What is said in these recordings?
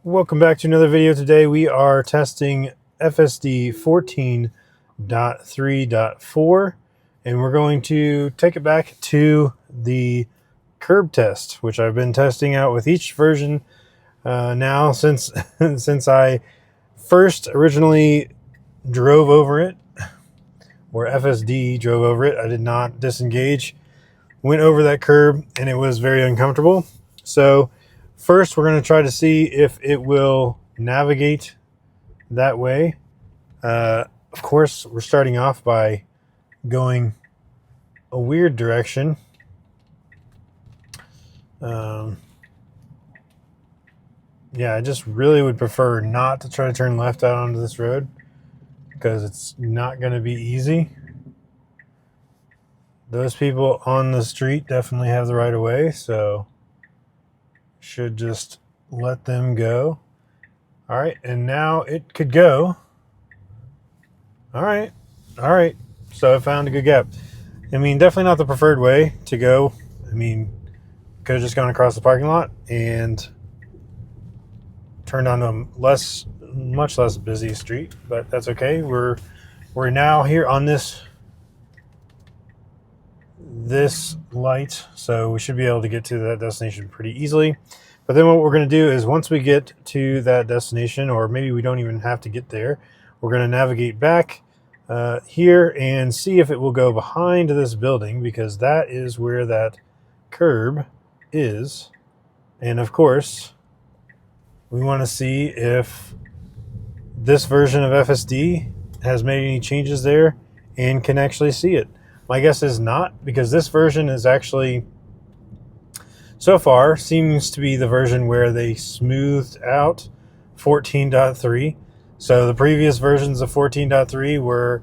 Welcome back to another video. Today we are testing FSD 14.3.4 and we're going to take it back to the curb test, which I've been testing out with each version now since since I first originally drove over it, or FSD drove over it. I did not disengage, went over that curb, and it was very uncomfortable. So first, we're going to try to see if it will navigate that way. Of course, we're starting off by going a weird direction. Yeah, I just really would prefer not to try to turn left out onto this road because it's not going to be easy. Those people on the street definitely have the right of way, so should just let them go. All right, and now it could go. All right. So I found a good gap. I mean, definitely not the preferred way to go. I mean, could have just gone across the parking lot and turned onto a much less busy street, but that's okay. We're now here on this light, so we should be able to get to that destination pretty easily. But then what we're going to do is once we get to that destination, or maybe we don't even have to get there, we're going to navigate back here and see if it will go behind this building, because that is where that curb is. And of course, we want to see if this version of FSD has made any changes there and can actually see it. My guess is not, because this version is actually, so far, seems to be the version where they smoothed out 14.3. So the previous versions of 14.3 were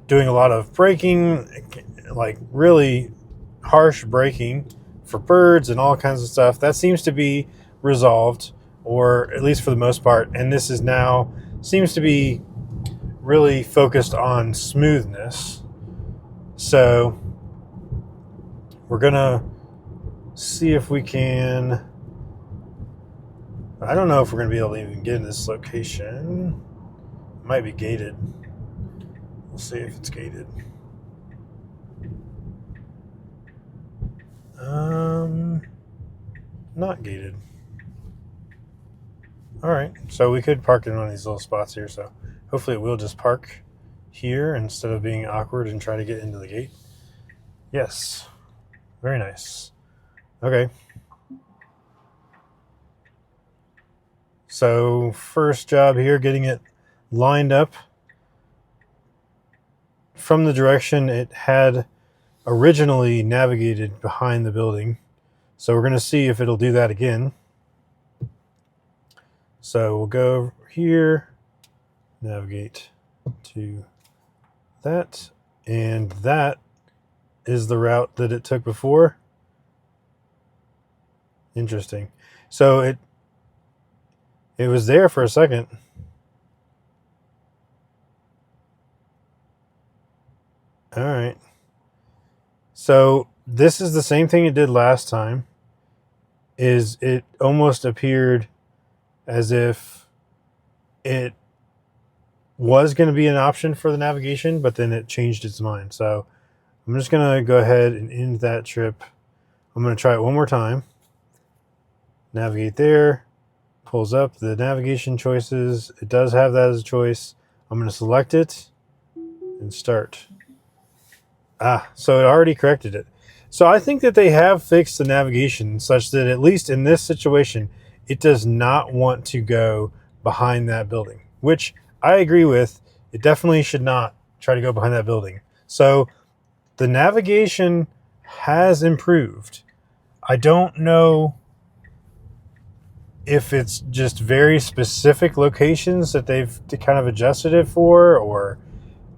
doing a lot of braking, like really harsh braking for birds and all kinds of stuff. That seems to be resolved, or at least for the most part. And this is now seems to be really focused on smoothness. So we're gonna see if we can. I don't know if we're gonna be able to even get in this location. It might be gated. We'll see if it's gated. Not gated. All right, so we could park in one of these little spots here. So hopefully it will just park here instead of being awkward and try to get into the gate. Yes, very nice. Okay. So first job here, getting it lined up from the direction it had originally navigated behind the building. So we're going to see if it'll do that again. So we'll go here, navigate to that, and that is the route that it took before. Interesting. So it was there for a second. All right. So this is the same thing it did last time. Is it almost appeared as if it was going to be an option for the navigation, but then it changed its mind. So I'm just going to go ahead and end that trip. I'm going to try it one more time. Navigate there, pulls up the navigation choices. It does have that as a choice. I'm going to select it and start. So it already corrected it. So I think that they have fixed the navigation such that at least in this situation, it does not want to go behind that building, which I agree with. It definitely should not try to go behind that building. So the navigation has improved. I don't know if it's just very specific locations that they've kind of adjusted it for, or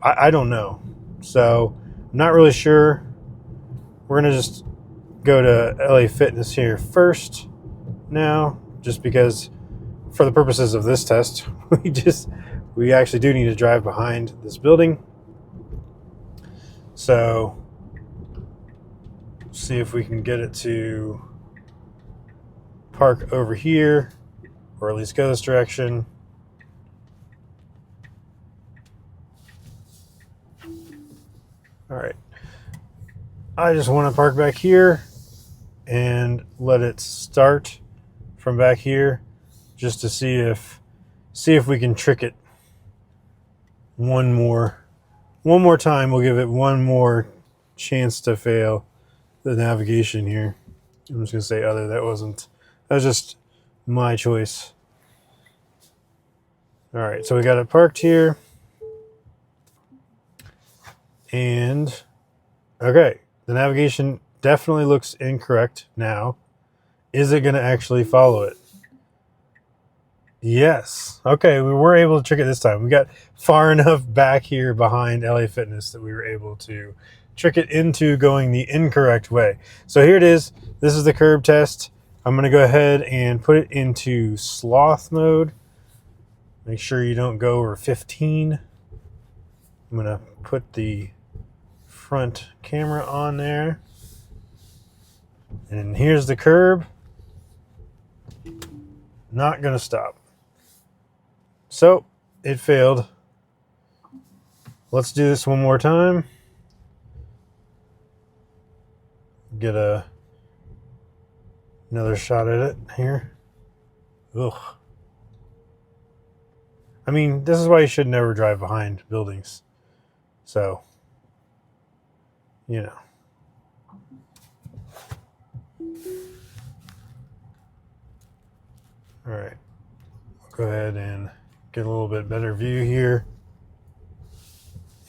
I don't know. So I'm not really sure. We're going to just go to LA Fitness here first now, just because for the purposes of this test, we actually do need to drive behind this building. So see if we can get it to park over here or at least go this direction. All right. I just want to park back here and let it start from back here just to see if we can trick it one more time. We'll give it one more chance to fail the navigation here. I'm just gonna say other. That was just my choice. All right, so we got it parked here, and okay, the navigation definitely looks incorrect now. Is it gonna actually follow it? Yes. Okay, we were able to trick it this time. We got far enough back here behind LA Fitness that we were able to trick it into going the incorrect way. So here it is. This is the curb test. I'm going to go ahead and put it into sloth mode. Make sure you don't go over 15. I'm going to put the front camera on there. And here's the curb. Not going to stop. So it failed. Let's do this one more time. Get another shot at it here. Ugh. I mean, this is why you should never drive behind buildings. So, you know. All right. I'll go ahead and get a little bit better view here.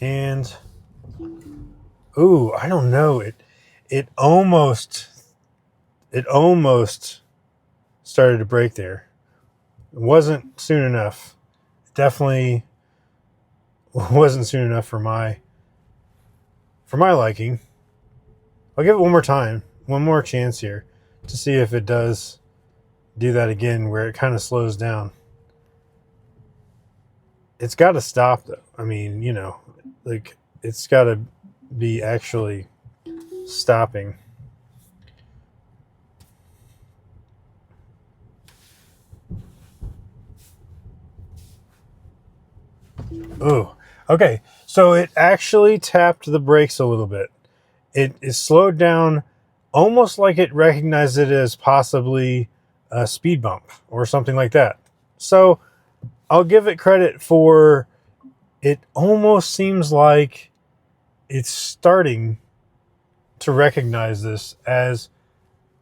And, ooh, I don't know. It almost started to break there. It wasn't soon enough. It definitely wasn't soon enough for my liking. I'll give it one more time, one more chance here to see if it does do that again where it kind of slows down. It's got to stop though. I mean, you know, like it's got to be actually stopping. Oh, okay. So it actually tapped the brakes a little bit. It is slowed down almost like it recognized it as possibly a speed bump or something like that. So I'll give it credit for it almost seems like it's starting to recognize this as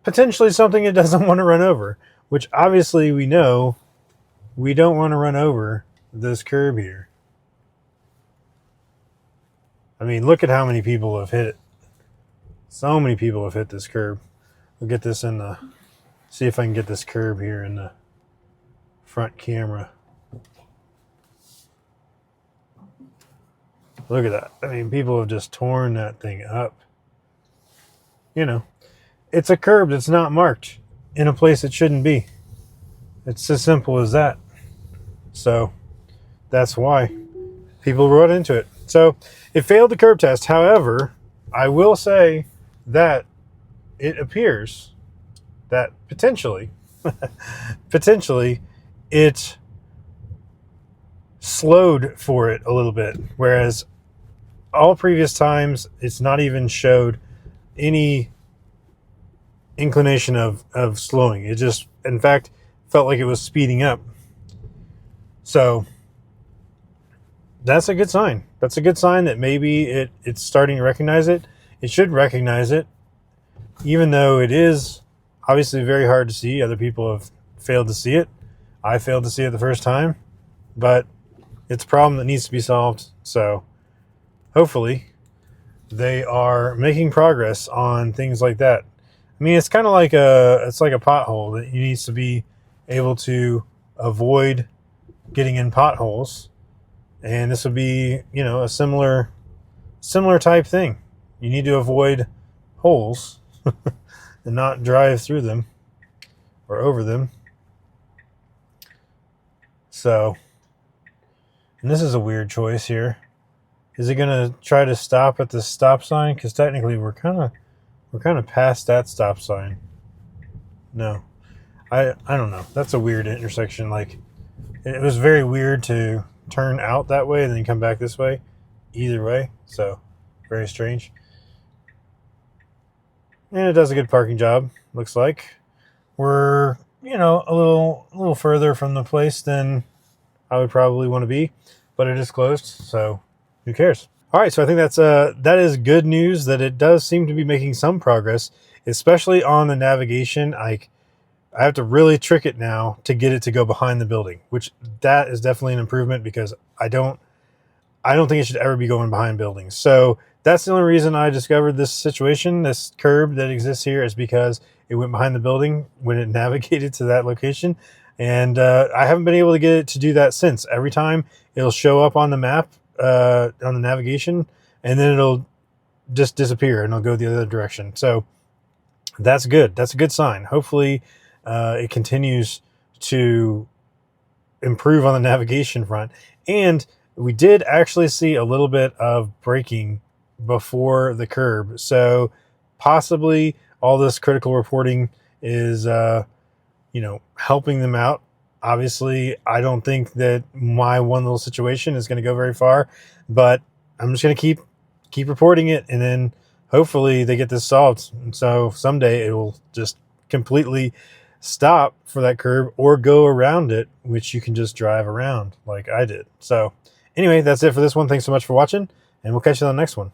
potentially something it doesn't want to run over, which obviously we know we don't want to run over this curb here. I mean, look at how many people have hit it. So many people have hit this curb. We'll get this in the, see if I can get this curb here in the front camera. Look at that. I mean, people have just torn that thing up. You know, it's a curb that's not marked in a place it shouldn't be. It's as simple as that. So that's why people run into it. So it failed the curb test. However, I will say that it appears that potentially it slowed for it a little bit. Whereas all previous times, it's not even showed any inclination of slowing. It just, in fact, felt like it was speeding up. So that's a good sign. That's a good sign that maybe it's starting to recognize it. It should recognize it, even though it is obviously very hard to see. Other people have failed to see it. I failed to see it the first time, but it's a problem that needs to be solved. So hopefully they are making progress on things like that. I mean, it's kind of like it's like a pothole that you needs to be able to avoid getting in potholes. And this would be, you know, a similar type thing. You need to avoid holes and not drive through them or over them. So, and this is a weird choice here. Is it going to try to stop at the stop sign? Because technically we're kind of past that stop sign. No. I don't know. That's a weird intersection. Like, it was very weird to turn out that way and then come back this way. Either way, so very strange. And it does a good parking job. Looks like we're a little further from the place than I would probably want to be, but it is closed, so who cares? All right, so I think that is good news that it does seem to be making some progress, especially on the navigation. I have to really trick it now to get it to go behind the building, which that is definitely an improvement because I don't think it should ever be going behind buildings. So that's the only reason I discovered this situation, this curb that exists here, is because it went behind the building when it navigated to that location. And I haven't been able to get it to do that since. Every time it'll show up on the map, on the navigation, and then it'll just disappear and it'll go the other direction. So that's good. That's a good sign. Hopefully, it continues to improve on the navigation front. And we did actually see a little bit of braking before the curb. So possibly all this critical reporting is, helping them out. Obviously, I don't think that my one little situation is going to go very far, but I'm just going to keep reporting it, and then hopefully they get this solved. And so someday it will just completely stop for that curb or go around it, which you can just drive around like I did. So anyway, that's it for this one. Thanks so much for watching, and we'll catch you on the next one.